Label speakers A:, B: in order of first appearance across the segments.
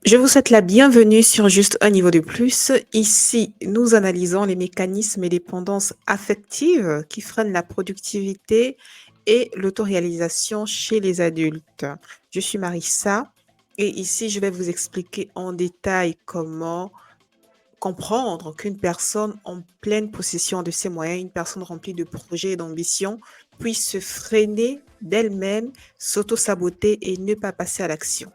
A: Je vous souhaite la bienvenue sur Juste un niveau de plus. Ici, nous analysons les mécanismes et dépendances affectives qui freinent la productivité et l'autoréalisation chez les adultes. Je suis Marissa et ici, je vais vous expliquer en détail comment comprendre qu'une personne en pleine possession de ses moyens, une personne remplie de projets et d'ambitions, puisse se freiner d'elle-même, s'auto-saboter et ne pas passer à l'action.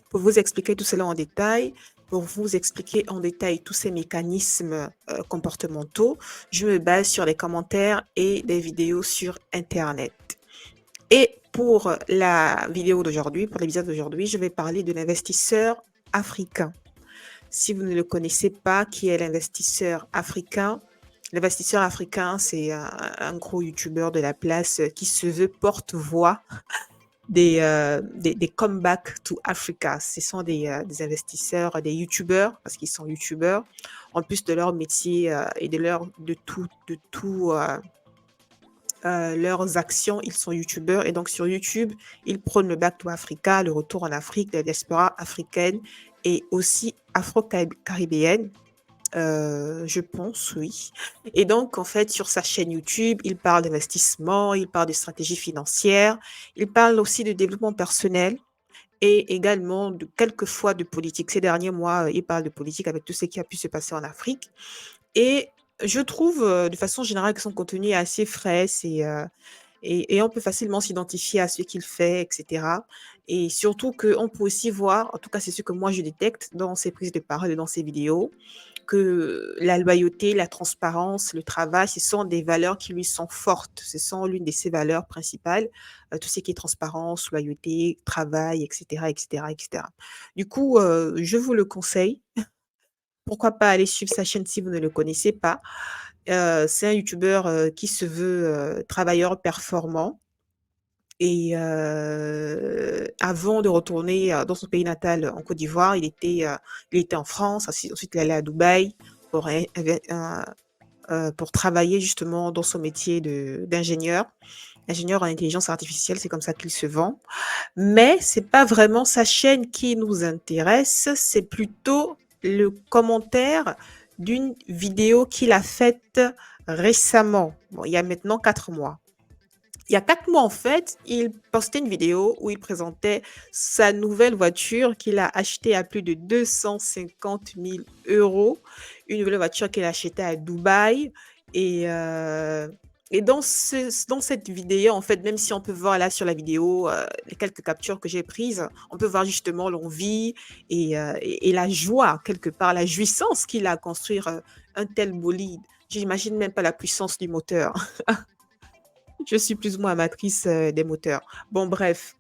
A: Pour vous expliquer tout cela en détail, pour vous expliquer en détail tous ces mécanismes comportementaux, je me base sur les commentaires et des vidéos sur Internet. Et pour la vidéo d'aujourd'hui, pour l'épisode d'aujourd'hui, je vais parler de l'investisseur africain. Si vous ne le connaissez pas, qui est l'investisseur africain? L'investisseur africain, c'est un gros youtubeur de la place qui se veut porte-voix des comeback to Africa. Ce sont des investisseurs, des youtubeurs, parce qu'ils sont youtubeurs, en plus de leur métier et de leurs actions, ils sont youtubeurs. Et donc sur YouTube, ils prônent le Back to Africa, le retour en Afrique, la diaspora africaine et aussi afro-caribéenne. Je pense, oui. Et donc, en fait, sur sa chaîne YouTube, il parle d'investissement, il parle de stratégie financière, il parle aussi de développement personnel et également de quelquefois de politique. Ces derniers mois, il parle de politique avec tout ce qui a pu se passer en Afrique. Et je trouve, de façon générale, que son contenu est assez frais et on peut facilement s'identifier à ce qu'il fait, et cetera. Et surtout qu'on peut aussi voir, en tout cas, c'est ce que moi je détecte dans ses prises de parole et dans ses vidéos, que la loyauté, la transparence, le travail, ce sont des valeurs qui lui sont fortes. Ce sont l'une de ses valeurs principales, tout ce qui est transparence, loyauté, travail, et cetera, et cetera, et cetera. Du coup, je vous le conseille. Pourquoi pas aller suivre sa chaîne si vous ne le connaissez pas. C'est un youtubeur, qui se veut, travailleur performant et avant de retourner, dans son pays natal, en Côte d'Ivoire, il était en France, ensuite il est allé à Dubaï pour pour travailler justement dans son métier d'ingénieur. Ingénieur en intelligence artificielle, c'est comme ça qu'il se vend. Mais c'est pas vraiment sa chaîne qui nous intéresse, c'est plutôt le commentaire d'une vidéo qu'il a faite récemment. Bon, il y a maintenant 4 mois. Il y a 4 mois, en fait, il postait une vidéo où il présentait sa nouvelle voiture qu'il a achetée à plus de 250 000 €. Une nouvelle voiture qu'il a achetée à Dubaï. Et, euh, et dans cette vidéo, en fait, même si on peut voir là sur la vidéo les quelques captures que j'ai prises, on peut voir justement l'envie et la joie, quelque part, la jouissance qu'il a à construire un tel bolide. J'imagine même pas la puissance du moteur. Je suis plus ou moins amatrice des moteurs. Bon, bref,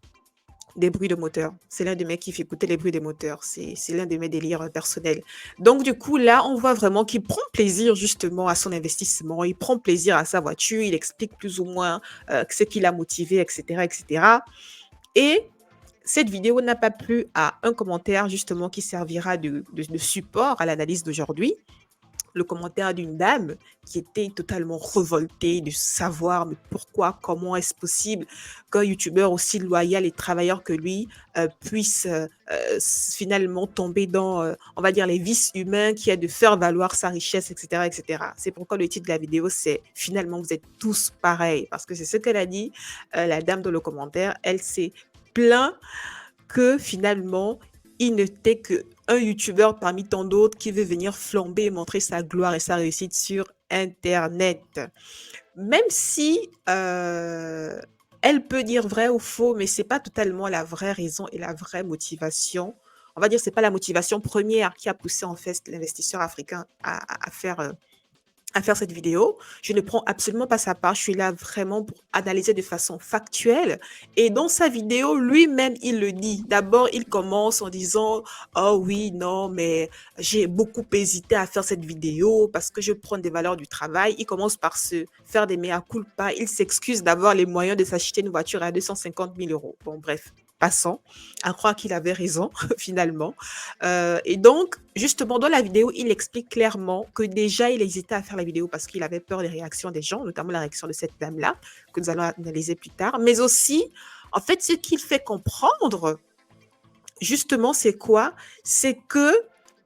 A: des bruits de moteur. C'est l'un de mes kiffs, écouter les bruits des moteurs. C'est l'un de mes délires personnels. Donc, du coup, là, on voit vraiment qu'il prend plaisir justement à son investissement. Il prend plaisir à sa voiture. Il explique plus ou moins ce qui l'a motivé, etc., etc. Et cette vidéo n'a pas plu à un commentaire justement qui servira de support à l'analyse d'aujourd'hui, le commentaire d'une dame qui était totalement révoltée de savoir mais pourquoi, comment est-ce possible qu'un youtubeur aussi loyal et travailleur que lui puisse finalement tomber dans, on va dire, les vices humains qui est de faire valoir sa richesse, etc., etc. C'est pourquoi le titre de la vidéo, c'est finalement vous êtes tous pareils, parce que c'est ce qu'elle a dit, la dame dans le commentaire. Elle s'est plaint que finalement, il n'était qu'un youtubeur parmi tant d'autres qui veut venir flamber et montrer sa gloire et sa réussite sur Internet. Même si elle peut dire vrai ou faux, mais c'est pas totalement la vraie raison et la vraie motivation. On va dire c'est pas la motivation première qui a poussé en fait l'investisseur africain à faire cette vidéo. Je ne prends absolument pas sa part. Je suis là vraiment pour analyser de façon factuelle. Et dans sa vidéo, lui-même, il le dit. D'abord, il commence en disant, oh oui, non, mais j'ai beaucoup hésité à faire cette vidéo parce que je prends des valeurs du travail. Il commence par se faire des mea culpa. Il s'excuse d'avoir les moyens de s'acheter une voiture à 250 000 €. Bon, bref, passons à croire qu'il avait raison finalement. Et donc, justement, dans la vidéo, il explique clairement que déjà, il hésitait à faire la vidéo parce qu'il avait peur des réactions des gens, notamment la réaction de cette dame-là, que nous allons analyser plus tard. Mais aussi, en fait, ce qu'il fait comprendre justement, c'est quoi? C'est que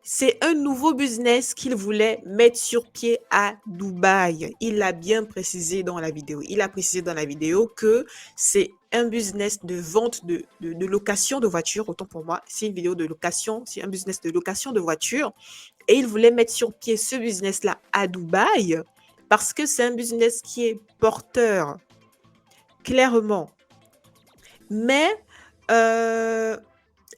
A: c'est un nouveau business qu'il voulait mettre sur pied à Dubaï. Il l'a bien précisé dans la vidéo. Il a précisé dans la vidéo que c'est un business de vente de location de voitures. Autant pour moi, c'est une vidéo de location, c'est un business de location de voitures. Et il voulait mettre sur pied ce business-là à Dubaï parce que c'est un business qui est porteur, clairement. Mais elle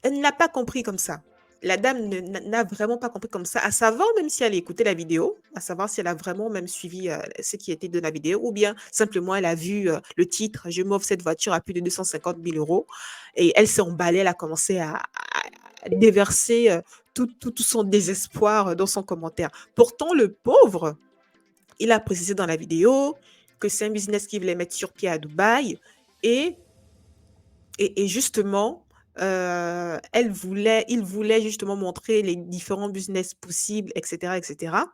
A: ne l'a pas compris comme ça. La dame n'a vraiment pas compris comme ça, à savoir même si elle a écouté la vidéo, à savoir si elle a vraiment même suivi ce qui était de la vidéo, ou bien simplement elle a vu le titre, je m'offre cette voiture à plus de 250 000 euros, et elle s'est emballée, elle a commencé à déverser tout son désespoir dans son commentaire. Pourtant, le pauvre, il a précisé dans la vidéo que c'est un business qu'il voulait mettre sur pied à Dubaï, et justement, il voulait justement montrer les différents business possibles, et cetera, et cetera.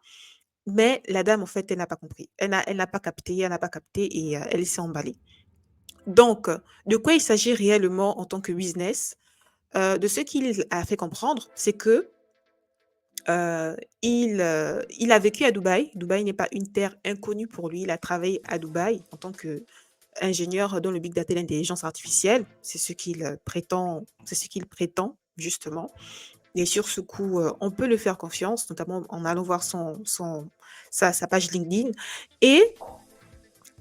A: Mais la dame, en fait, elle n'a pas compris. Elle n'a pas capté, elle n'a pas capté et elle s'est emballée. Donc, de quoi il s'agit réellement en tant que business? De ce qu'il a fait comprendre, c'est que il a vécu à Dubaï. Dubaï n'est pas une terre inconnue pour lui. Il a travaillé à Dubaï en tant que ingénieur dans le big data et l'intelligence artificielle. C'est ce qu'il prétend, justement. Et sur ce coup, on peut le faire confiance, notamment en allant voir sa page LinkedIn. Et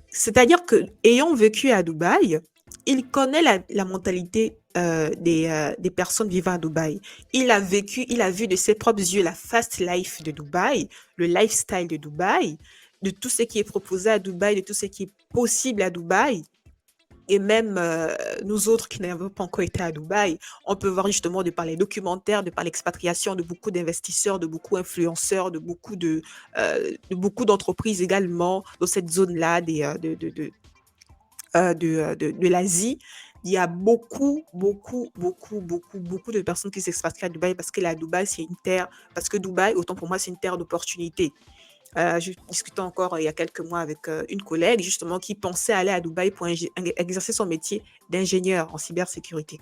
A: c'est-à-dire que ayant vécu à Dubaï, il connaît la mentalité des personnes vivant à Dubaï. Il a vu de ses propres yeux la fast life de Dubaï, le lifestyle de Dubaï, de tout ce qui est proposé à Dubaï, de tout ce qui est possible à Dubaï. Et même nous autres qui n'avons pas encore été à Dubaï, on peut voir justement de par les documentaires, de par l'expatriation de beaucoup d'investisseurs, de beaucoup d'influenceurs, de beaucoup d'entreprises également dans cette zone-là de l'Asie. Il y a beaucoup de personnes qui s'expatrient à Dubaï parce que la Dubaï, c'est une terre, parce que Dubaï, autant pour moi, c'est une terre d'opportunités. Je discutais encore il y a quelques mois avec une collègue justement qui pensait aller à Dubaï pour exercer son métier d'ingénieur en cybersécurité.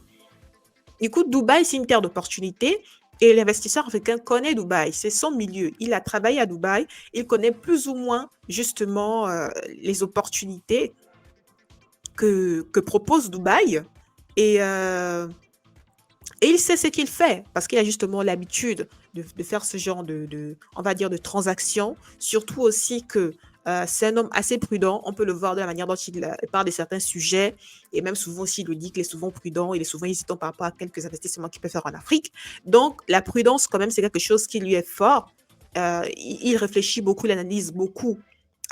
A: Écoute, Dubaï, c'est une terre d'opportunités et l'investisseur africain connaît Dubaï, c'est son milieu. Il a travaillé à Dubaï, il connaît plus ou moins justement les opportunités que propose Dubaï et il sait ce qu'il fait parce qu'il a justement l'habitude de faire ce genre on va dire, de transactions. Surtout aussi que c'est un homme assez prudent. On peut le voir de la manière dont il parle de certains sujets. Et même souvent aussi, il le dit qu'il est souvent prudent. Il est souvent hésitant par rapport à quelques investissements qu'il peut faire en Afrique. Donc, la prudence, quand même, c'est quelque chose qui lui est fort. Il réfléchit beaucoup, il analyse beaucoup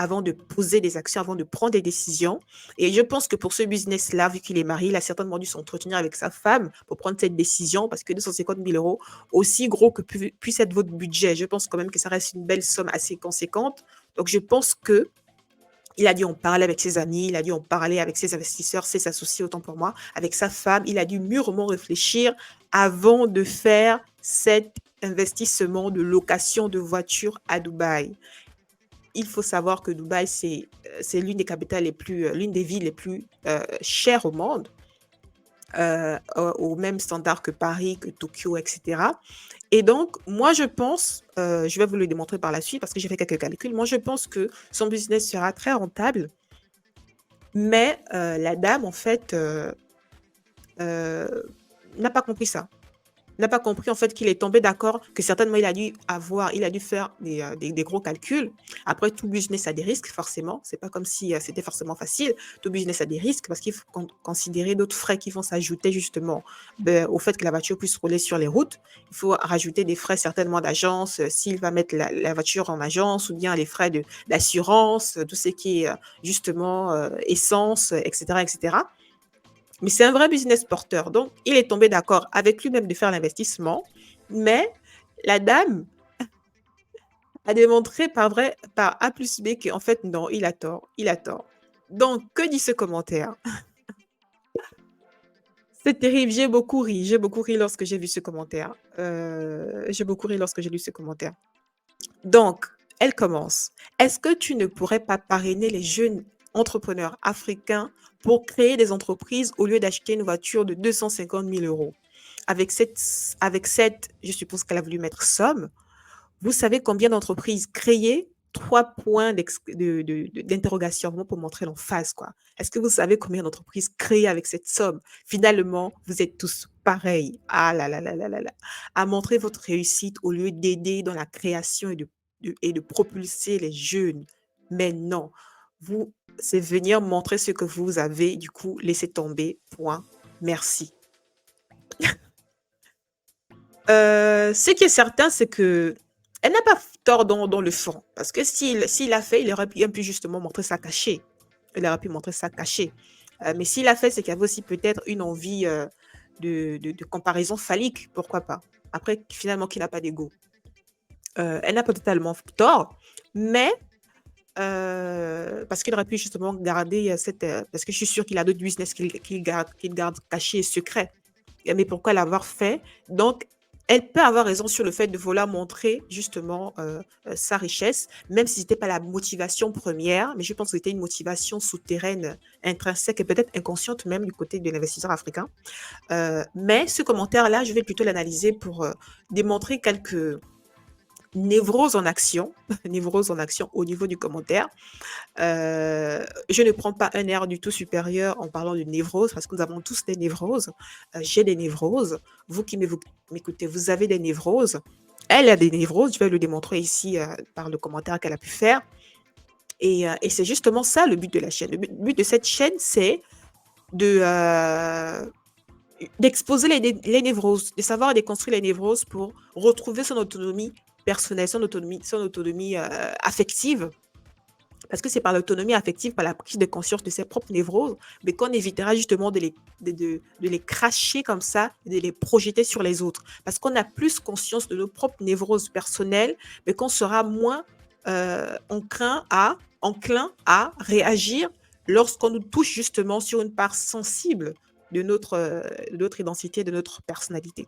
A: avant de poser des actions, avant de prendre des décisions. Et je pense que pour ce business-là, vu qu'il est marié, il a certainement dû s'entretenir avec sa femme pour prendre cette décision parce que 250 000 euros, aussi gros que puisse être votre budget, je pense quand même que ça reste une belle somme assez conséquente. Donc, je pense que il a dû en parler avec ses amis, il a dû en parler avec ses investisseurs, ses associés, autant pour moi, avec sa femme. Il a dû mûrement réfléchir avant de faire cet investissement de location de voiture à Dubaï. Il faut savoir que Dubaï, c'est l'une des capitales l'une des villes les plus chères au monde, au même standard que Paris, que Tokyo, etc. Et donc, moi, je pense, je vais vous le démontrer par la suite parce que j'ai fait quelques calculs, moi, je pense que son business sera très rentable, mais la dame, en fait, euh, n'a pas compris ça. N'a pas compris en fait qu'il est tombé d'accord que certainement il a dû faire des gros calculs. Après, tout business a des risques, forcément. C'est pas comme si c'était forcément facile. Tout business a des risques parce qu'il faut considérer d'autres frais qui vont s'ajouter justement au fait que la voiture puisse rouler sur les routes. Il faut rajouter des frais certainement d'agence, s'il va mettre la voiture en agence ou bien les frais d'assurance, tout ce qui est justement essence, etc., etc. Mais c'est un vrai business porteur. Donc, il est tombé d'accord avec lui-même de faire l'investissement. Mais la dame a démontré par A plus B qu'en fait, non, il a tort. Il a tort. Donc, que dit ce commentaire? C'est terrible. J'ai beaucoup ri. J'ai beaucoup ri lorsque j'ai vu ce commentaire. J'ai beaucoup ri lorsque j'ai lu ce commentaire. Donc, elle commence. Est-ce que tu ne pourrais pas parrainer les jeunes entrepreneurs africains pour créer des entreprises au lieu d'acheter une voiture de 250 000 euros? avec cette, je suppose qu'elle a voulu mettre somme, vous savez combien d'entreprises créées? 3 points d'interrogation, vraiment pour montrer l'emphase, quoi. Est-ce que vous savez combien d'entreprises créées avec cette somme? Finalement, vous êtes tous pareils. Ah là là là là là là. À montrer votre réussite au lieu d'aider dans la création et de propulser les jeunes. Mais non, vous, c'est venir montrer ce que vous avez, du coup, laissez tomber, point, merci. Ce qui est certain, c'est que elle n'a pas tort dans le fond, parce que s'il a fait, il aurait bien pu justement montrer ça caché. Il aurait pu montrer ça caché. Mais s'il a fait, c'est qu'il y avait aussi peut-être une envie, de comparaison phallique, pourquoi pas? Après, finalement, qui n'a pas d'ego? Elle n'a pas totalement tort, mais parce qu'il aurait pu justement garder, parce que je suis sûre qu'il a d'autres business qu'il garde cachés et secrets. Mais pourquoi l'avoir fait? Donc, elle peut avoir raison sur le fait de vouloir montrer justement, sa richesse, même si c'était pas la motivation première, mais je pense que c'était une motivation souterraine, intrinsèque et peut-être inconsciente même du côté de l'investisseur africain. Mais ce commentaire-là, je vais plutôt l'analyser pour, démontrer quelques névroses en action, névroses en action au niveau du commentaire. Je ne prends pas un air du tout supérieur en parlant de névrose, parce que nous avons tous des névroses. J'ai des névroses. Vous qui m'écoutez, vous avez des névroses. Elle a des névroses. Je vais le démontrer ici par le commentaire qu'elle a pu faire. Et c'est justement ça le but de la chaîne. Le but de cette chaîne, c'est de, d'exposer les névroses, de savoir déconstruire les névroses pour retrouver son autonomie personnelle, son autonomie affective, parce que c'est par l'autonomie affective, par la prise de conscience de ses propres névroses, mais qu'on évitera justement de les cracher comme ça, de les projeter sur les autres. Parce qu'on a plus conscience de nos propres névroses personnelles, mais qu'on sera moins enclin à réagir lorsqu'on nous touche justement sur une part sensible de notre identité, de notre personnalité.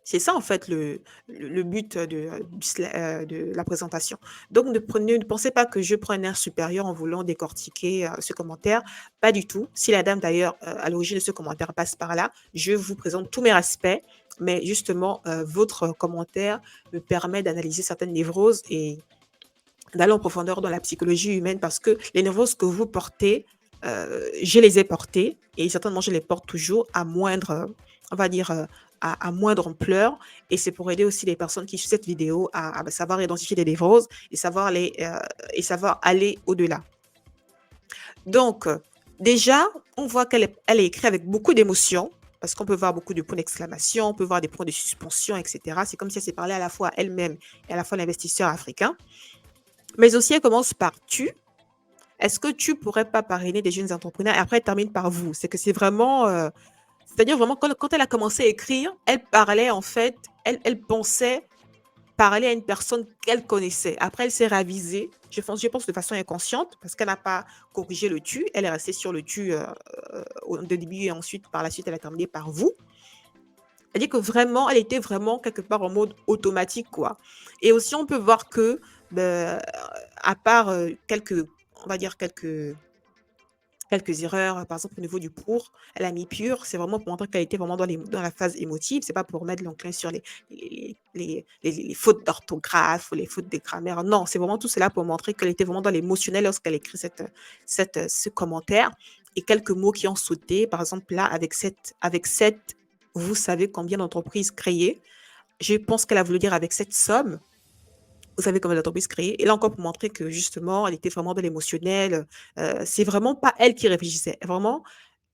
A: C'est ça en fait le but de la présentation. Donc ne pensez pas que je prends un air supérieur en voulant décortiquer, ce commentaire, pas du tout. Si la dame d'ailleurs, à l'origine de ce commentaire passe par là, je vous présente tous mes respects, mais justement, votre commentaire me permet d'analyser certaines névroses et d'aller en profondeur dans la psychologie humaine, parce que les névroses que vous portez, je les ai portées et certainement je les porte toujours à moindre, on va dire, à moindre ampleur, et c'est pour aider aussi les personnes qui suivent cette vidéo à savoir identifier les névroses et savoir aller au-delà. Donc, déjà, on voit qu'elle est écrite avec beaucoup d'émotion, parce qu'on peut voir beaucoup de points d'exclamation, on peut voir des points de suspension, et cetera. C'est comme si elle s'est parlé à la fois à elle-même et à la fois à l'investisseur africain. Mais aussi, elle commence par tu. Est-ce que tu pourrais pas parrainer des jeunes entrepreneurs? Et après, elle termine par vous. C'est que c'est vraiment, c'est-à-dire vraiment quand elle a commencé à écrire, elle parlait en fait, elle pensait parler à une personne qu'elle connaissait. Après, elle s'est ravisée, je pense de façon inconsciente, parce qu'elle n'a pas corrigé le tu. Elle est restée sur le tu au début, et ensuite, par la suite, elle a terminé par vous. C'est-à-dire que vraiment, elle était vraiment quelque part en mode automatique, quoi. Et aussi, on peut voir que, à part on va dire quelques erreurs, par exemple au niveau du pour, elle a mis pur, c'est vraiment pour montrer qu'elle était vraiment dans la phase émotive, c'est pas pour mettre l'enclin sur les fautes d'orthographe ou les fautes de grammaire. Non, c'est vraiment tout cela pour montrer qu'elle était vraiment dans l'émotionnel lorsqu'elle écrit ce commentaire, et quelques mots qui ont sauté, par exemple là, avec cette, vous savez combien d'entreprises créées. Je pense qu'elle a voulu dire avec cette somme, vous savez combien d'entreprises créées. Et là encore pour montrer que justement, elle était vraiment dans l'émotionnel. C'est vraiment pas elle qui réfléchissait. Vraiment,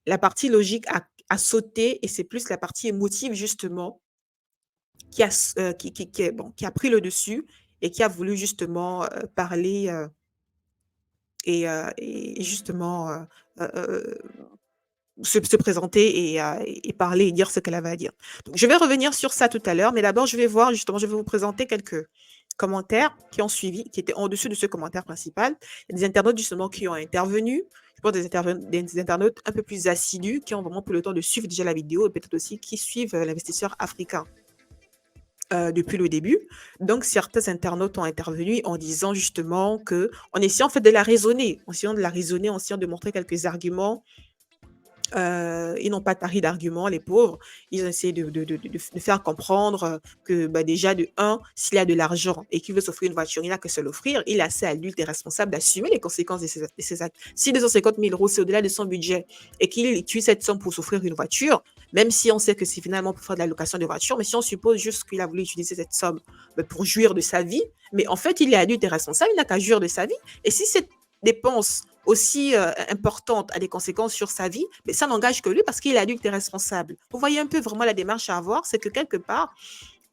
A: la partie logique a sauté, et c'est plus la partie émotive justement qui a pris le dessus, et qui a voulu justement parler et justement se présenter et parler et dire ce qu'elle avait à dire. Donc, je vais revenir sur ça tout à l'heure, mais d'abord, je vais vous présenter quelques commentaires qui ont suivi, qui étaient en dessus de ce commentaire principal. Il y a des internautes justement qui ont intervenu. Je pense des internautes un peu plus assidus, qui ont vraiment pris le temps de suivre déjà la vidéo, et peut-être aussi qui suivent l'investisseur africain depuis le début. Donc, certains internautes ont intervenu en disant justement en essayant en fait de la raisonner, en essayant de montrer quelques arguments Ils n'ont pas tari d'arguments, les pauvres. Ils ont essayé de faire comprendre que bah, déjà, de un, s'il a de l'argent et qu'il veut s'offrir une voiture, il n'a que se l'offrir. Il est assez adulte et responsable d'assumer les conséquences de ses actes. Si 250 000 euros, c'est au-delà de son budget et qu'il utilise cette somme pour s'offrir une voiture, même si on sait que c'est finalement pour faire de la location de voiture, mais si on suppose juste qu'il a voulu utiliser cette somme bah, pour jouir de sa vie, mais en fait, il est adulte et responsable, il n'a qu'à jouir de sa vie. Et si cette dépense aussi importante a des conséquences sur sa vie, mais ça n'engage que lui parce qu'il est adulte et responsable. Vous voyez un peu vraiment la démarche à avoir, c'est que quelque part,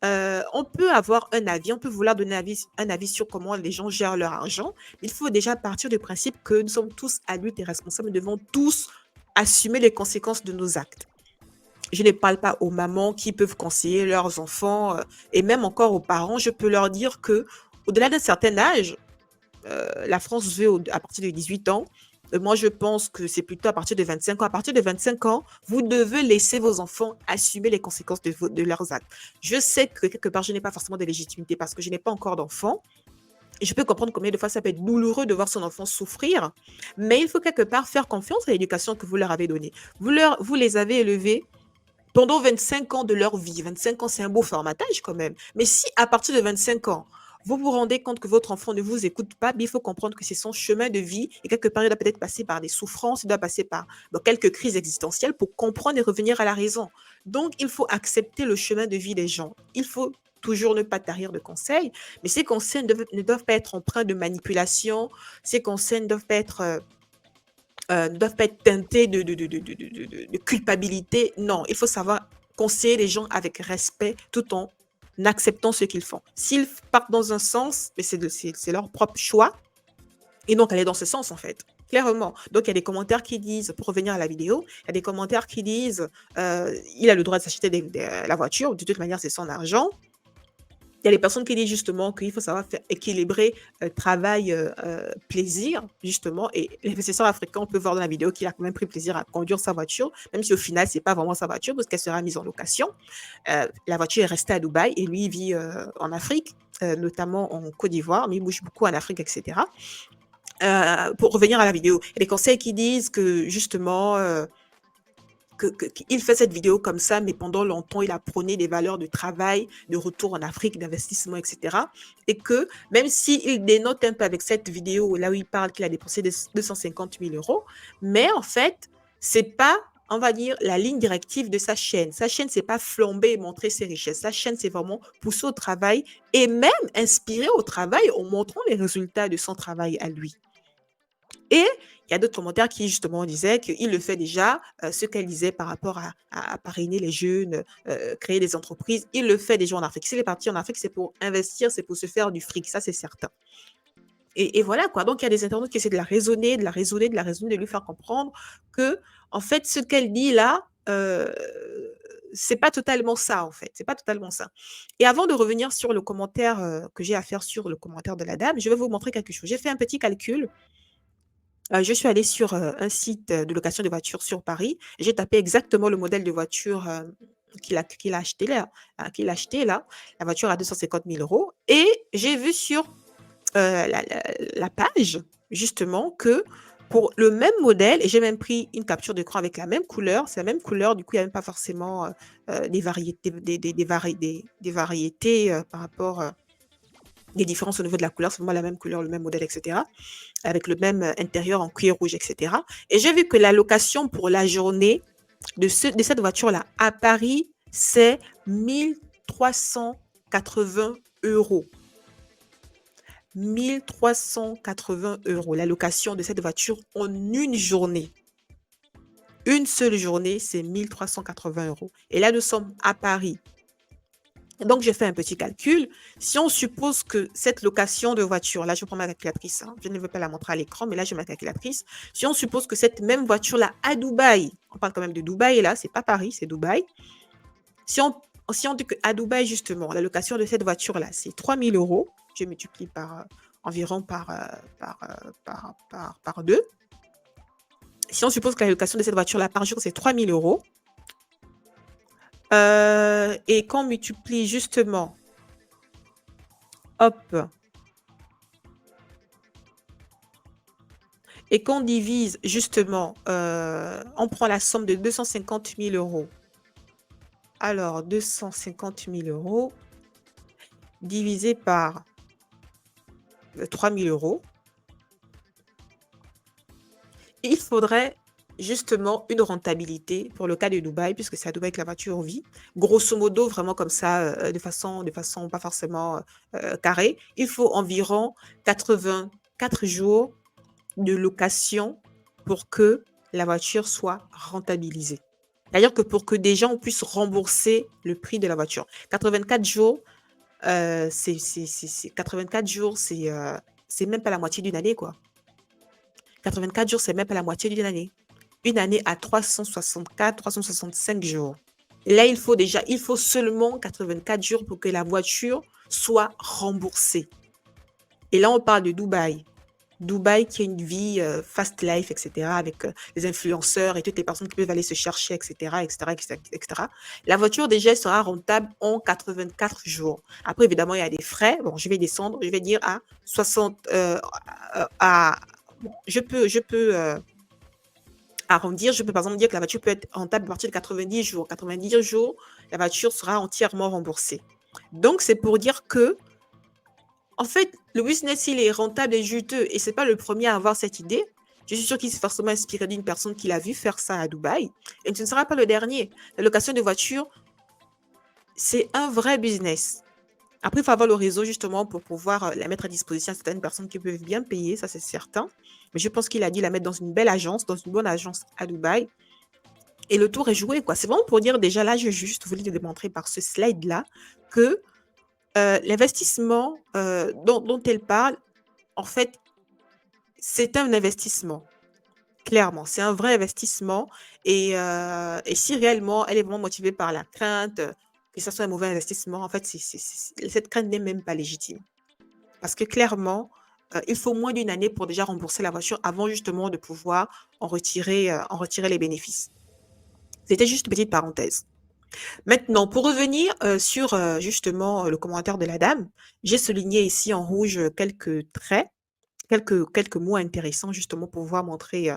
A: on peut avoir un avis, on peut vouloir donner un avis sur comment les gens gèrent leur argent. Il faut déjà partir du principe que nous sommes tous adultes et responsables, nous devons tous assumer les conséquences de nos actes. Je ne parle pas aux mamans qui peuvent conseiller leurs enfants et même encore aux parents, je peux leur dire que au-delà d'un certain âge, la France veut à partir de 18 ans. Moi, je pense que c'est plutôt à partir de 25 ans. À partir de 25 ans, vous devez laisser vos enfants assumer les conséquences de leurs actes. Je sais que quelque part, je n'ai pas forcément de légitimité parce que je n'ai pas encore d'enfant. Et je peux comprendre combien de fois ça peut être douloureux de voir son enfant souffrir. Mais il faut quelque part faire confiance à l'éducation que vous leur avez donnée. Vous les avez élevés pendant 25 ans de leur vie. 25 ans, c'est un beau formatage quand même. Mais si à partir de 25 ans, vous vous rendez compte que votre enfant ne vous écoute pas, il faut comprendre que c'est son chemin de vie et quelque part, il doit peut-être passer par des souffrances, il doit passer par quelques crises existentielles pour comprendre et revenir à la raison. Donc, il faut accepter le chemin de vie des gens. Il faut toujours ne pas tarir de conseils, mais ces conseils ne doivent pas être empreints de manipulation, ces conseils ne doivent pas être ne doivent pas être teintés de culpabilité. Non, il faut savoir conseiller les gens avec respect tout en acceptant ce qu'ils font. S'ils partent dans un sens, mais c'est leur propre choix, et donc aller dans ce sens en fait. Clairement. Donc, il y a des commentaires qui disent, pour revenir à la vidéo, il y a des commentaires qui disent il a le droit de s'acheter la voiture, de toute manière, c'est son argent. Il y a les personnes qui disent justement qu'il faut savoir faire équilibrer travail, plaisir, justement. Et l'investisseur africain, on peut voir dans la vidéo qu'il a quand même pris plaisir à conduire sa voiture, même si au final, ce n'est pas vraiment sa voiture parce qu'elle sera mise en location. La voiture est restée à Dubaï et lui, il vit en Afrique, notamment en Côte d'Ivoire, mais il bouge beaucoup en Afrique, etc. Pour revenir à la vidéo, il y a des conseils qui disent que justement, qu'il fait cette vidéo comme ça, mais pendant longtemps, il a prôné des valeurs de travail, de retour en Afrique, d'investissement, etc. Et que même s'il dénote un peu avec cette vidéo là où il parle qu'il a dépensé 250 000 euros, mais en fait, c'est pas, on va dire, la ligne directive de sa chaîne. Sa chaîne, c'est pas flamber et montrer ses richesses. Sa chaîne, c'est vraiment pousser au travail et même inspirer au travail en montrant les résultats de son travail à lui. Et il y a d'autres commentaires qui justement disaient qu'il le fait déjà, ce qu'elle disait par rapport à parrainer les jeunes, créer des entreprises. Il le fait déjà en Afrique. S'il est parti en Afrique, c'est pour investir, c'est pour se faire du fric, ça c'est certain. Et voilà quoi. Donc il y a des internautes qui essaient de la raisonner, de lui faire comprendre que en fait ce qu'elle dit là, c'est pas totalement ça en fait. C'est pas totalement ça. Et avant de revenir sur le commentaire que j'ai à faire sur le commentaire de la dame, je vais vous montrer quelque chose. J'ai fait un petit calcul. Je suis allée sur, un site, de location de voitures sur Paris. J'ai tapé exactement le modèle de voiture, qu'il a acheté là, la voiture à 250 000 € et j'ai vu sur, la page justement que pour le même modèle et j'ai même pris une capture d'écran avec la même couleur, c'est la même couleur, du coup, il y a même pas forcément, des variétés des variétés, par rapport, des différences au niveau de la couleur, c'est vraiment la même couleur, le même modèle et cetera, avec le même, intérieur en cuir rouge et cetera et j'ai vu que la location pour la journée de cette voiture-là à Paris, c'est 1 380 €. 1 380 €, la location de cette voiture en une journée. Une seule journée, c'est 1 380 € et là, nous sommes à Paris. Donc, j'ai fait un petit calcul. Si on suppose que cette location de voiture, là, je prends ma calculatrice, hein, je ne veux pas la montrer à l'écran, mais là, j'ai ma calculatrice. Si on suppose que cette même voiture-là à Dubaï, on parle quand même de Dubaï, là, c'est pas Paris, c'est Dubaï. Si on, si on dit qu'à Dubaï, justement, la location de cette voiture-là, c'est 3 000 €, je multiplie par environ par 2. Si on suppose que la location de cette voiture-là par jour, c'est 3 000 €, et qu'on multiplie justement, hop, et qu'on divise justement, on prend la somme de 250 000 euros. Alors, 250 000 euros divisé par 3 000 euros, il faudrait justement une rentabilité pour le cas de Dubaï, puisque c'est à Dubaï que la voiture vit. Grosso modo, vraiment comme ça, de façon pas forcément carrée, il faut environ 84 jours de location pour que la voiture soit rentabilisée. C'est-à-dire que pour que des gens puissent rembourser le prix de la voiture. 84 jours, 84 jours, c'est même pas la moitié d'une année, quoi. 84 jours, c'est même pas la moitié d'une année. Une année à 364, 365 jours. Et là, il faut seulement 84 jours pour que la voiture soit remboursée. Et là, on parle de Dubaï. Dubaï qui a une vie fast life, etc., avec les influenceurs et toutes les personnes qui peuvent aller se chercher, etc., etc., etc. La voiture, déjà, sera rentable en 84 jours. Après, évidemment, il y a des frais. Bon, je vais descendre, je vais dire à 60... bon, je peux arrondir. Je peux, par exemple, dire que la voiture peut être rentable à partir de 90 jours. 90 jours, la voiture sera entièrement remboursée. Donc, c'est pour dire que en fait, le business, il est rentable et juteux et c'est pas le premier à avoir cette idée. Je suis sûre qu'il s'est forcément inspiré d'une personne qui l'a vu faire ça à Dubaï et ce ne sera pas le dernier. La location de voiture, c'est un vrai business. Après, il faut avoir le réseau justement pour pouvoir la mettre à disposition à certaines personnes qui peuvent bien payer, ça c'est certain. Mais je pense qu'il a dû la mettre dans une belle agence, dans une bonne agence à Dubaï. Et le tour est joué, quoi. C'est vraiment pour dire déjà là, je juste voulu te démontrer par ce slide-là que l'investissement dont elle parle, en fait, c'est un investissement. Clairement, c'est un vrai investissement et si réellement elle est vraiment motivée par la crainte, que ça soit un mauvais investissement, en fait, cette crainte n'est même pas légitime. Parce que clairement, il faut moins d'une année pour déjà rembourser la voiture avant justement de pouvoir en retirer les bénéfices. C'était juste une petite parenthèse. Maintenant, pour revenir, sur, justement, le commentaire de la dame, j'ai souligné ici en rouge, quelques traits, quelques mots intéressants justement pour pouvoir montrer,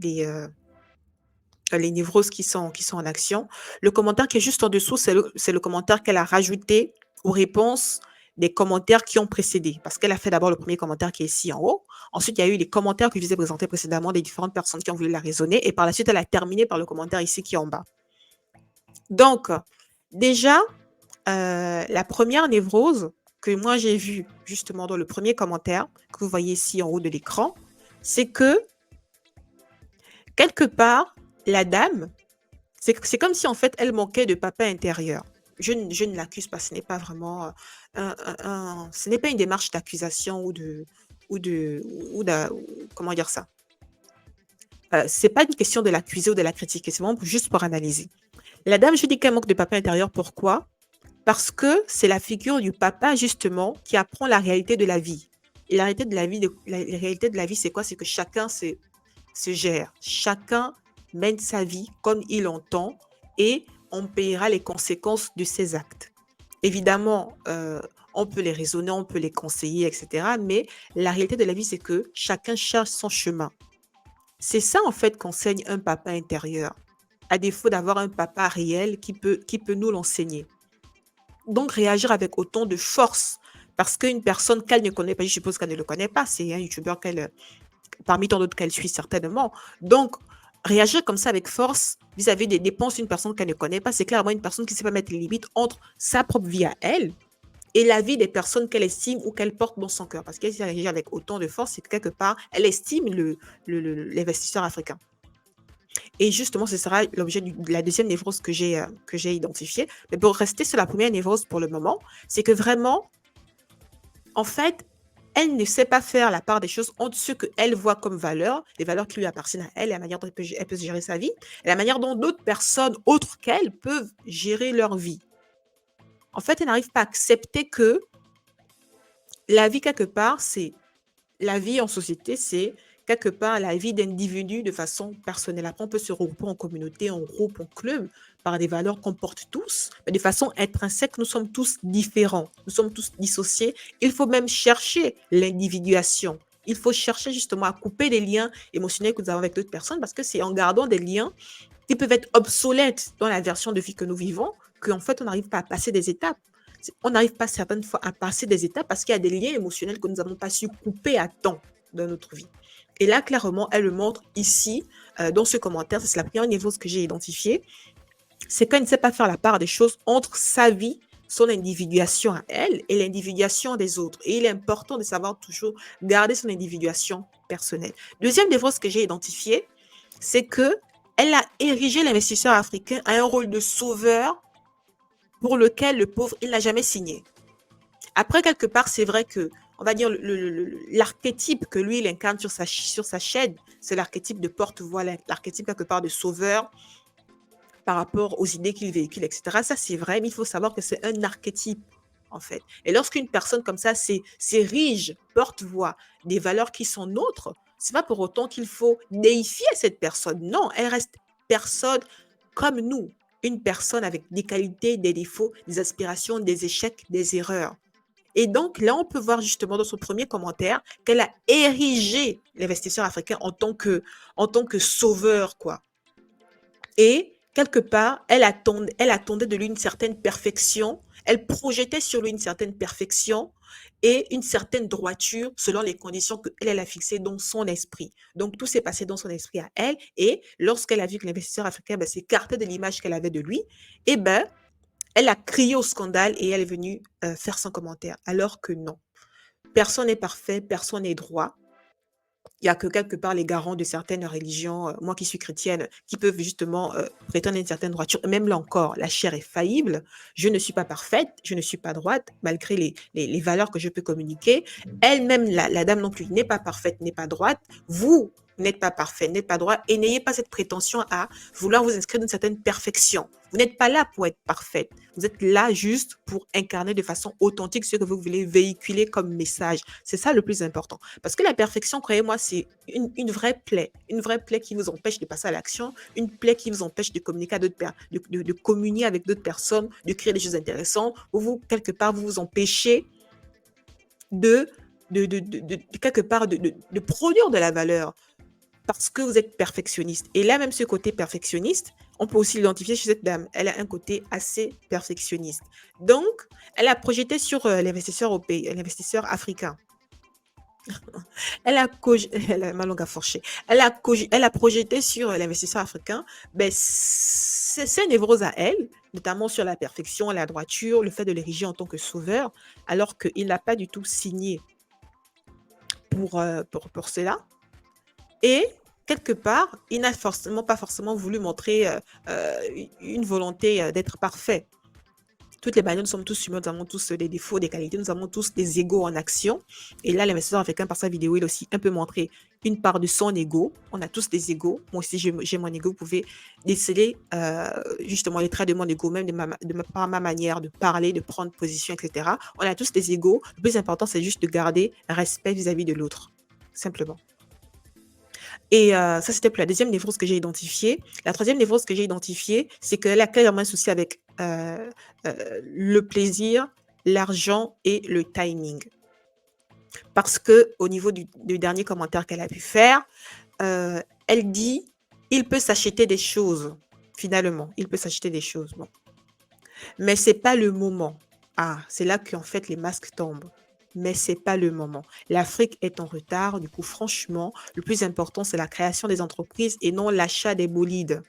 A: les névroses qui sont en action. Le commentaire qui est juste en dessous, c'est le commentaire qu'elle a rajouté aux réponses des commentaires qui ont précédé. Parce qu'elle a fait d'abord le premier commentaire qui est ici en haut. Ensuite, il y a eu les commentaires que je vous ai présentés précédemment des différentes personnes qui ont voulu la raisonner. Et par la suite, elle a terminé par le commentaire ici qui est en bas. Donc, déjà, la première névrose que moi j'ai vue justement dans le premier commentaire que vous voyez ici en haut de l'écran, c'est que quelque part, la dame, c'est comme si en fait elle manquait de papa intérieur. Je ne l'accuse pas, ce n'est pas vraiment ce n'est pas une démarche d'accusation comment dire ça. C'est pas une question de l'accuser ou de la critiquer, c'est vraiment juste pour analyser. La dame, je dis qu'elle manque de papa intérieur. Pourquoi? Parce que c'est la figure du papa justement qui apprend la réalité de la vie. Et la réalité de la vie, la réalité de la vie, c'est quoi? C'est que chacun se gère. Chacun mène sa vie comme il entend et on paiera les conséquences de ses actes. Évidemment, on peut les raisonner, on peut les conseiller, etc. Mais la réalité de la vie, c'est que chacun cherche son chemin. C'est ça, en fait, qu'enseigne un papa intérieur, à défaut d'avoir un papa réel qui peut nous l'enseigner. Donc, réagir avec autant de force, parce qu'une personne qu'elle ne connaît pas, je suppose qu'elle ne le connaît pas, c'est un youtubeur parmi tant d'autres qu'elle suit certainement. Donc, réagir comme ça avec force vis-à-vis des dépenses d'une personne qu'elle ne connaît pas, c'est clairement une personne qui ne sait pas mettre les limites entre sa propre vie à elle et la vie des personnes qu'elle estime ou qu'elle porte dans son cœur. Parce qu'elle réagit avec autant de force, c'est que quelque part, elle estime l'investisseur africain. Et justement, ce sera l'objet de la deuxième névrose que j'ai identifiée. Mais pour rester sur la première névrose pour le moment, c'est que vraiment, en fait, elle ne sait pas faire la part des choses entre ce qu'elle voit comme valeur, les valeurs qui lui appartiennent à elle, et la manière dont elle peut gérer sa vie, et la manière dont d'autres personnes autres qu'elle peuvent gérer leur vie. En fait, elle n'arrive pas à accepter que la vie, quelque part, c'est la vie en société, c'est quelque part la vie d'individus de façon personnelle. Après, on peut se regrouper en communauté, en groupe, en club, par des valeurs qu'on porte tous, mais de façon intrinsèque, nous sommes tous différents, nous sommes tous dissociés. Il faut même chercher l'individuation. Il faut chercher justement à couper les liens émotionnels que nous avons avec d'autres personnes parce que c'est en gardant des liens qui peuvent être obsolètes dans la version de vie que nous vivons qu'en fait, on n'arrive pas à passer des étapes. On n'arrive pas certaines fois à passer des étapes parce qu'il y a des liens émotionnels que nous n'avons pas su couper à temps dans notre vie. Et là, clairement, elle le montre ici, dans ce commentaire. C'est la première niveau que j'ai identifiée. C'est qu'elle ne sait pas faire la part des choses entre sa vie, son individuation à elle et l'individuation des autres. Et il est important de savoir toujours garder son individuation personnelle. Deuxième défaut que j'ai identifié, c'est que elle a érigé l'investisseur africain à un rôle de sauveur pour lequel le pauvre, il n'a jamais signé. Après, quelque part, c'est vrai que, on va dire, l'archétype que lui, il incarne sur sa chaîne, c'est l'archétype de porte-voix, l'archétype quelque part de sauveur par rapport aux idées qu'il véhicule, etc. Ça, c'est vrai, mais il faut savoir que c'est un archétype, en fait. Et lorsqu'une personne comme ça s'érige, porte-voix des valeurs qui sont nôtres, c'est pas pour autant qu'il faut déifier cette personne. Non, elle reste personne comme nous, une personne avec des qualités, des défauts, des aspirations, des échecs, des erreurs. Et donc, là, on peut voir justement dans son premier commentaire qu'elle a érigé l'investisseur africain en tant que sauveur, quoi. Et quelque part, elle attendait de lui une certaine perfection, elle projetait sur lui une certaine perfection et une certaine droiture selon les conditions qu'elle a fixées dans son esprit. Donc, tout s'est passé dans son esprit à elle. Et lorsqu'elle a vu que l'investisseur africain s'écartait de l'image qu'elle avait de lui, eh ben, elle a crié au scandale et elle est venue faire son commentaire. Alors que non, personne n'est parfait, personne n'est droit. Il y a que quelque part les garants de certaines religions, moi qui suis chrétienne, qui peuvent justement prétendre une certaine droiture. Même là encore, la chair est faillible. Je ne suis pas parfaite, je ne suis pas droite, malgré les valeurs que je peux communiquer. Elle-même, la dame non plus, n'est pas parfaite, n'est pas droite. Vous n'êtes pas parfait, n'êtes pas droit, et n'ayez pas cette prétention à vouloir vous inscrire d'une certaine perfection. Vous n'êtes pas là pour être parfaite. Vous êtes là juste pour incarner de façon authentique ce que vous voulez véhiculer comme message. C'est ça le plus important. Parce que la perfection, croyez-moi, c'est une vraie plaie qui vous empêche de passer à l'action, une plaie qui vous empêche de communiquer à d'autres de communier avec d'autres personnes, de créer des choses intéressantes, ou vous, quelque part, vous vous empêchez quelque part, de produire de la valeur parce que vous êtes perfectionniste. Et là, même ce côté perfectionniste, on peut aussi l'identifier chez cette dame. Elle a un côté assez perfectionniste. Donc, elle a projeté sur l'investisseur africain. Elle a ma langue à fourcher. Elle a projeté sur l'investisseur africain c'est névrose à elle, notamment sur la perfection, la droiture, le fait de l'ériger en tant que sauveur, alors qu'il n'a pas du tout signé pour cela. Et quelque part, il n'a pas forcément voulu montrer une volonté d'être parfait. Toutes les bagnoles, nous sommes tous humains, nous avons tous des défauts, des qualités, nous avons tous des égos en action. Et là, l'investisseur africain, par sa vidéo, il a aussi un peu montré une part de son ego. On a tous des égos. Moi aussi, j'ai mon ego. Vous pouvez déceler justement les traits de mon ego, même par ma manière de parler, de prendre position, etc. On a tous des égos. Le plus important, c'est juste de garder respect vis-à-vis de l'autre, simplement. Et ça, c'était pour la deuxième névrose que j'ai identifiée. La troisième névrose que j'ai identifiée, c'est qu'elle a clairement un souci avec le plaisir, l'argent et le timing. Parce que au niveau du dernier commentaire qu'elle a pu faire, elle dit « il peut s'acheter des choses ». Finalement, il peut s'acheter des choses. Bon. Mais ce n'est pas le moment. Ah, c'est là qu'en fait les masques tombent. Mais ce n'est pas le moment. L'Afrique est en retard. Du coup, franchement, le plus important, c'est la création des entreprises et non l'achat des bolides.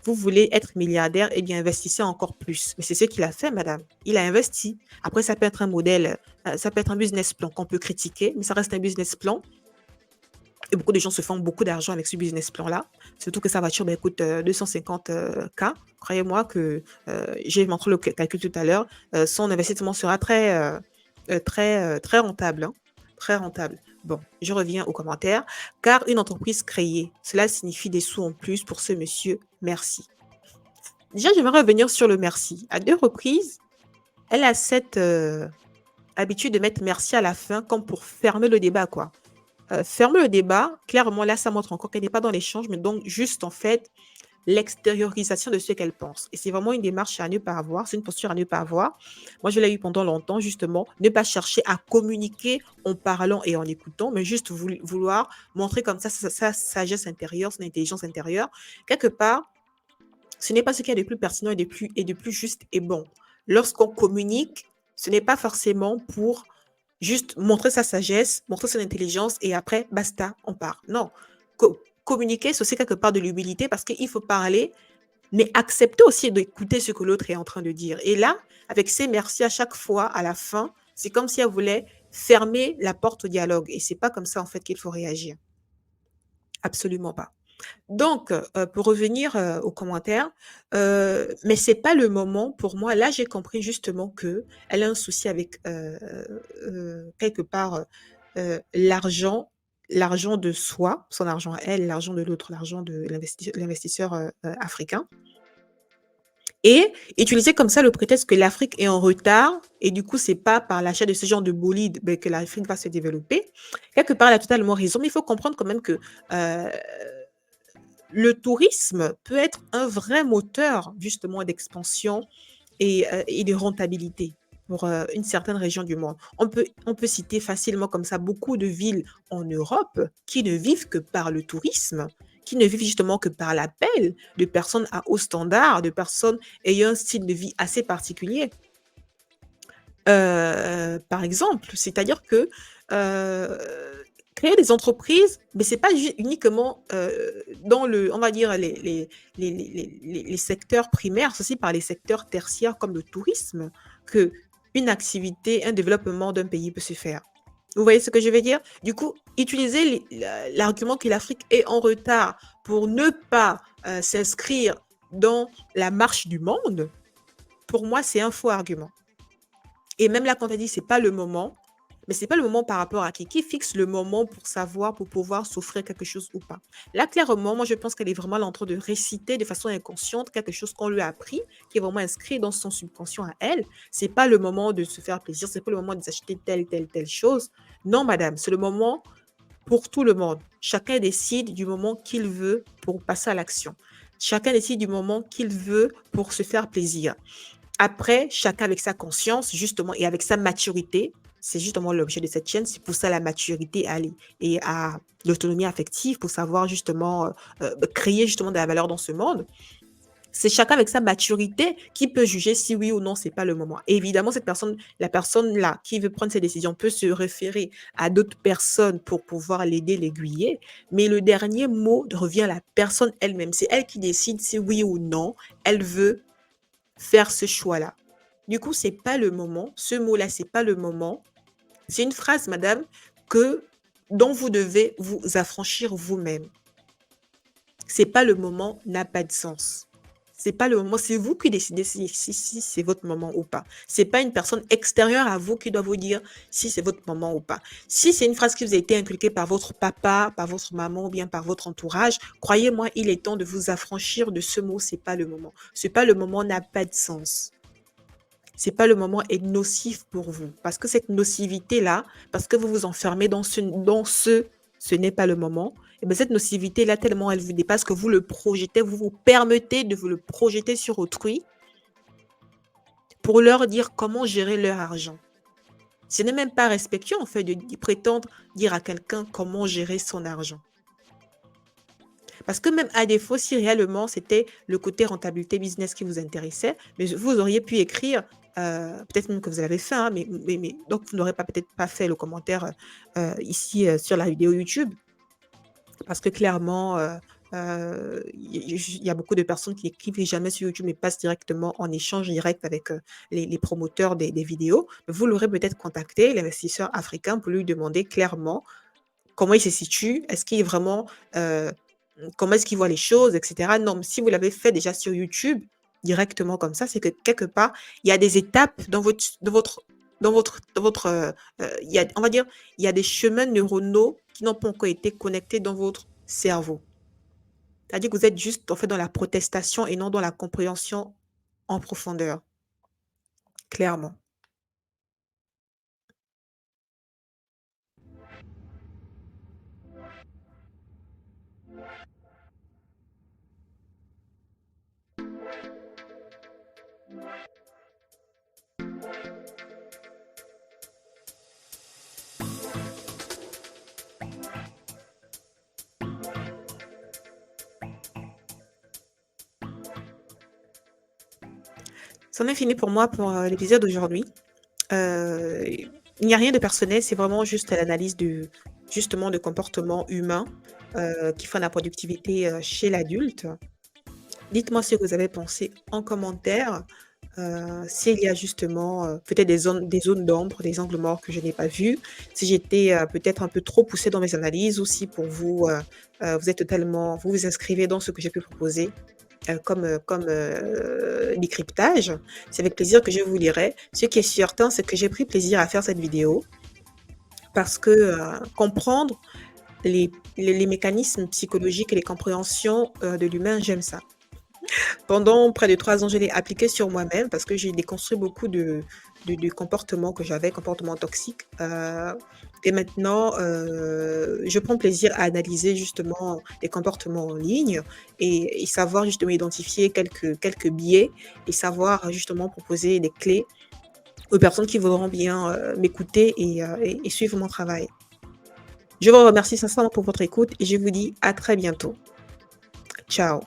A: Vous voulez être milliardaire, eh bien, investissez encore plus. Mais c'est ce qu'il a fait, madame. Il a investi. Après, ça peut être un modèle, ça peut être un business plan qu'on peut critiquer, mais ça reste un business plan. Et beaucoup de gens se font beaucoup d'argent avec ce business plan-là. Surtout que sa voiture coûte 250K. Croyez-moi que j'ai montré le calcul tout à l'heure. Son investissement sera très rentable. Hein. Très rentable. Bon, je reviens aux commentaires. Car une entreprise créée, cela signifie des sous en plus pour ce monsieur. Merci. Déjà, j'aimerais revenir sur le merci. À 2 reprises, elle a cette habitude de mettre merci à la fin comme pour fermer le débat, quoi. Fermer le débat, clairement, là, ça montre encore qu'elle n'est pas dans l'échange, mais donc juste, en fait, l'extériorisation de ce qu'elle pense. Et c'est vraiment une démarche à ne pas avoir, c'est une posture à ne pas avoir. Moi, je l'ai eu pendant longtemps, justement, ne pas chercher à communiquer en parlant et en écoutant, mais juste vouloir montrer comme ça sa sagesse intérieure, son intelligence intérieure. Quelque part, ce n'est pas ce qu'il y a de plus pertinent et de plus juste et bon. Lorsqu'on communique, ce n'est pas forcément pour juste montrer sa sagesse, montrer son intelligence et après, basta, on part. Non. Communiquer, c'est aussi quelque part de l'humilité parce qu'il faut parler, mais accepter aussi d'écouter ce que l'autre est en train de dire. Et là, avec ces merci à chaque fois, à la fin, c'est comme si elle voulait fermer la porte au dialogue. Et c'est pas comme ça, en fait, qu'il faut réagir. Absolument pas. Donc, pour revenir aux commentaires, mais c'est pas le moment pour moi. Là, j'ai compris justement que elle a un souci avec quelque part l'argent, l'argent de soi, son argent à elle, l'argent de l'autre, l'argent de l'investisseur africain. Et utiliser comme ça le prétexte que l'Afrique est en retard et du coup, c'est pas par l'achat de ce genre de bolide ben, que l'Afrique va se développer. Quelque part, elle a totalement raison, mais il faut comprendre quand même que euh, le tourisme peut être un vrai moteur justement d'expansion et de rentabilité pour une certaine région du monde. On peut citer facilement comme ça beaucoup de villes en Europe qui ne vivent que par le tourisme, qui ne vivent justement que par l'appel de personnes à haut standard, de personnes ayant un style de vie assez particulier. Par exemple, c'est-à-dire que euh, créer des entreprises, mais c'est pas uniquement dans le, on va dire, les secteurs primaires, c'est aussi par les secteurs tertiaires comme le tourisme que une activité, un développement d'un pays peut se faire. Vous voyez ce que je veux dire? Du coup, utiliser l'argument que l'Afrique est en retard pour ne pas s'inscrire dans la marche du monde, pour moi, c'est un faux argument. Et même là, quand elle dit c'est pas le moment, mais c'est pas le moment par rapport à qui fixe le moment pour savoir, pour pouvoir s'offrir quelque chose ou pas. Là, clairement, moi, je pense qu'elle est vraiment en train de réciter de façon inconsciente quelque chose qu'on lui a appris, qui est vraiment inscrit dans son subconscient à elle. C'est pas le moment de se faire plaisir, c'est pas le moment de s'acheter telle chose. Non, madame, c'est le moment pour tout le monde. Chacun décide du moment qu'il veut pour passer à l'action. Chacun décide du moment qu'il veut pour se faire plaisir. Après, chacun avec sa conscience, justement, et avec sa maturité, c'est justement l'objet de cette chaîne, c'est pour ça la maturité et à l'autonomie affective, pour savoir justement créer justement de la valeur dans ce monde. C'est chacun avec sa maturité qui peut juger si oui ou non c'est pas le moment. Et évidemment, la personne là qui veut prendre ses décisions peut se référer à d'autres personnes pour pouvoir l'aider, l'aiguiller. Mais le dernier mot revient à la personne elle-même. C'est elle qui décide si oui ou non elle veut faire ce choix-là. Du coup, c'est pas le moment. Ce mot-là, c'est pas le moment. C'est une phrase, madame, que dont vous devez vous affranchir vous-même. C'est pas le moment n'a pas de sens. C'est pas le moment, c'est vous qui décidez si c'est votre moment ou pas. C'est pas une personne extérieure à vous qui doit vous dire si c'est votre moment ou pas. Si c'est une phrase qui vous a été inculquée par votre papa, par votre maman ou bien par votre entourage, croyez-moi, il est temps de vous affranchir de ce mot, c'est pas le moment. C'est pas le moment n'a pas de sens. C'est pas le moment est nocif pour vous. Parce que cette nocivité-là, parce que vous vous enfermez ce n'est pas le moment, et bien cette nocivité-là, tellement elle vous dépasse que vous le projetez, vous vous permettez de vous le projeter sur autrui pour leur dire comment gérer leur argent. Ce n'est même pas respectueux, en fait, de prétendre dire à quelqu'un comment gérer son argent. Parce que même à défaut, si réellement c'était le côté rentabilité business qui vous intéressait, mais vous auriez pu écrire, peut-être même que vous l'avez fait, hein, mais donc vous n'aurez peut-être pas fait le commentaire ici sur la vidéo YouTube, parce que clairement, il y a beaucoup de personnes qui écrivent jamais sur YouTube, mais passent directement en échange direct avec les promoteurs des vidéos. Vous l'aurez peut-être contacté, l'investisseur africain, pour lui demander clairement comment il se situe, est-ce qu'il est vraiment, comment est-ce qu'il voit les choses, et cetera. Non, mais si vous l'avez fait déjà sur YouTube, directement comme ça, c'est que quelque part, il y a des étapes il y a, on va dire, il y a des chemins neuronaux qui n'ont pas encore été connectés dans votre cerveau. C'est-à-dire que vous êtes juste, en fait, dans la protestation et non dans la compréhension en profondeur, clairement. C'en est fini pour moi pour, l'épisode d'aujourd'hui. Il n'y a rien de personnel, c'est vraiment juste l'analyse de justement de comportements humains, qui font la productivité, chez l'adulte. Dites-moi ce que vous avez pensé en commentaire, s'il y a justement, peut-être des zones d'ombre, des angles morts que je n'ai pas vus, si j'étais, peut-être un peu trop poussée dans mes analyses ou si pour vous, vous êtes totalement vous vous inscrivez dans ce que j'ai pu proposer, comme décryptage. C'est avec plaisir que je vous lirai. Ce qui est certain, c'est que j'ai pris plaisir à faire cette vidéo parce que, comprendre les mécanismes psychologiques et les compréhensions, de l'humain, j'aime ça. Pendant près de 3 ans, je l'ai appliqué sur moi-même parce que j'ai déconstruit beaucoup de comportements que j'avais, comportements toxiques, et maintenant, je prends plaisir à analyser justement les comportements en ligne et savoir justement identifier quelques biais et savoir justement proposer des clés aux personnes qui voudront bien, m'écouter et suivre mon travail. Je vous remercie sincèrement pour votre écoute et je vous dis à très bientôt. Ciao.